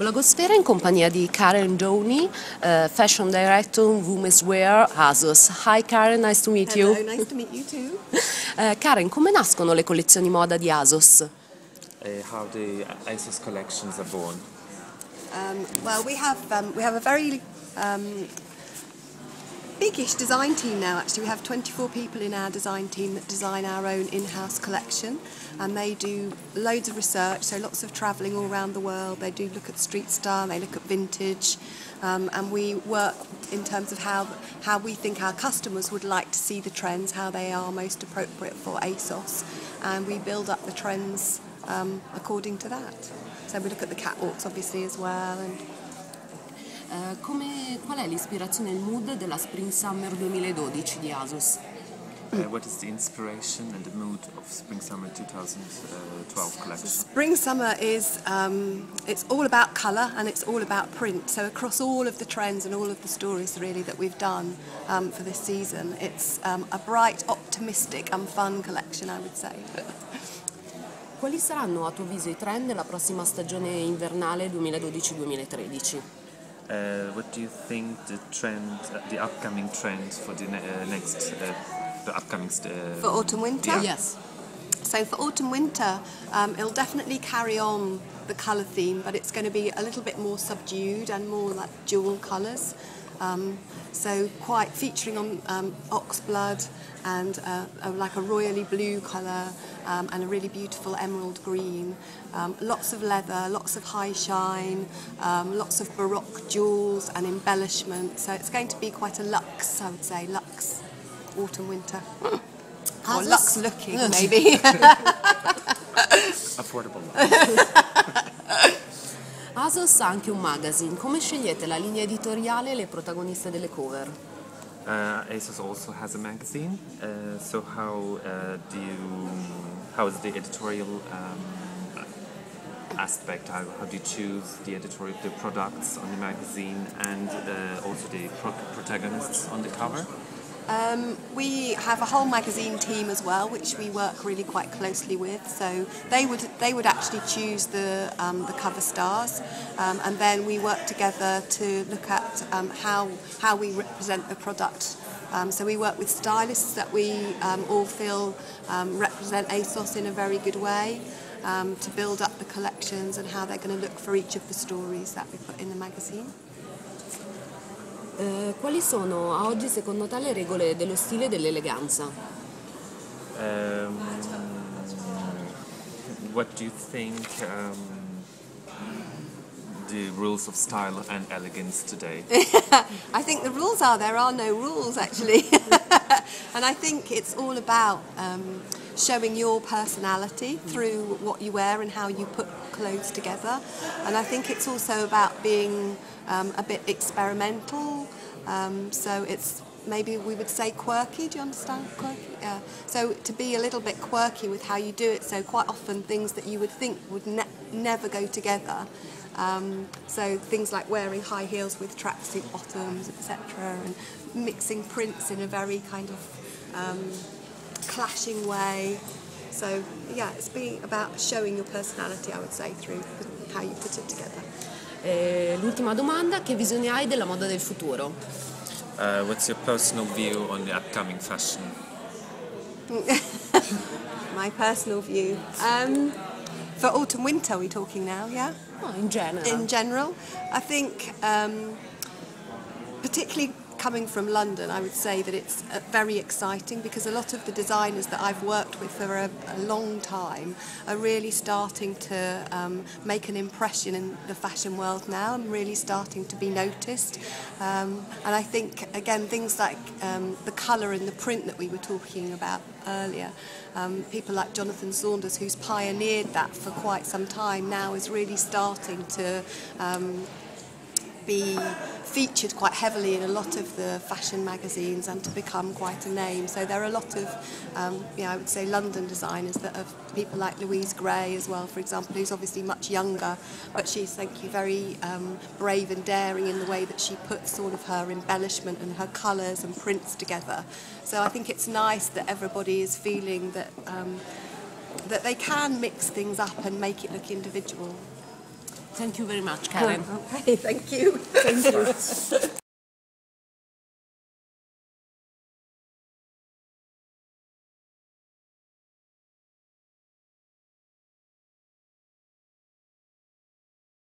Blogosfera in compagnia di Caren Downie, Fashion Director Womenswear, ASOS. Hi Caren, nice to meet you. Hello, nice to meet you too. Caren, come nascono le collezioni moda di ASOS? How the ASOS collections are born? Well, we have a very biggish design team now. Actually, we have 24 people in our design team that design our own in-house collection, and they do loads of research. So lots of travelling all around the world. They do look at street style, they look at vintage, and we work in terms of how we think our customers would like to see the trends, how they are most appropriate for ASOS, and we build up the trends according to that. So we look at the catwalks obviously as well. And Qual è l'ispirazione e il mood della Spring Summer 2012 di ASOS? What is the inspiration and the mood of Spring Summer 2012 collection? Spring Summer is it's all about colour and it's all about print. So across all of the trends and all of the stories really that we've done for this season, it's a bright, optimistic and fun collection, I would say. Quali saranno a tuo avviso i trend della prossima stagione invernale 2012-2013? What do you think the upcoming trend for the upcoming For autumn-winter? Yeah. Yes. So for autumn-winter, it'll definitely carry on the colour theme, but it's going to be a little bit more subdued and more like jewel colours. So quite featuring on oxblood and like a royally blue colour and a really beautiful emerald green. Lots of leather, lots of high shine, lots of baroque jewels and embellishment. So it's going to be quite a luxe, I would say, luxe autumn-winter. Or luxe looking, maybe. Affordable. ASOS ha anche un magazine. Come scegliete la linea editoriale e le protagoniste delle cover? ASOS also has a magazine. So how is the editorial aspect? How do you choose the products on the magazine and also the protagonists on the cover? We have a whole magazine team as well, which we work really quite closely with. So they would actually choose the cover stars, and then we work together to look at how we represent the product. So we work with stylists that we all feel represent ASOS in a very good way, to build up the collections and how they're going to look for each of the stories that we put in the magazine. Quali sono a oggi secondo te le regole dello stile e dell'eleganza? What do you think the rules of style and elegance today? I think the rules are there are no rules actually. And I think it's all about showing your personality through what you wear and how you put clothes together. And I think it's also about being a bit experimental. So it's maybe we would say quirky. Do you understand quirky? Yeah. So to be a little bit quirky with how you do it. So quite often things that you would think would never go together. So things like wearing high heels with tracksuit bottoms, etc., and mixing prints in a very kind of clashing way. So yeah, it's being about showing your personality, I would say, through how you put it together. L'ultima domanda, che visione hai della moda del futuro? What's your personal view on the upcoming fashion? My personal view. For autumn-winter, we're talking now, yeah? Oh, in general. In general, I think, particularly coming from London, I would say that it's very exciting because a lot of the designers that I've worked with for a long time are really starting to make an impression in the fashion world now and really starting to be noticed. And I think, again, things like the colour and the print that we were talking about earlier, people like Jonathan Saunders, who's pioneered that for quite some time now, is really starting to be featured quite heavily in a lot of the fashion magazines and to become quite a name. So there are a lot of, I would say, London designers that have people like Louise Gray as well, for example, who's obviously much younger, but she's, thank you, very brave and daring in the way that she puts all of her embellishment and her colours and prints together. So I think it's nice that everybody is feeling that that they can mix things up and make it look individual. Thank you very much, Caren. Okay, thank you. Thank you.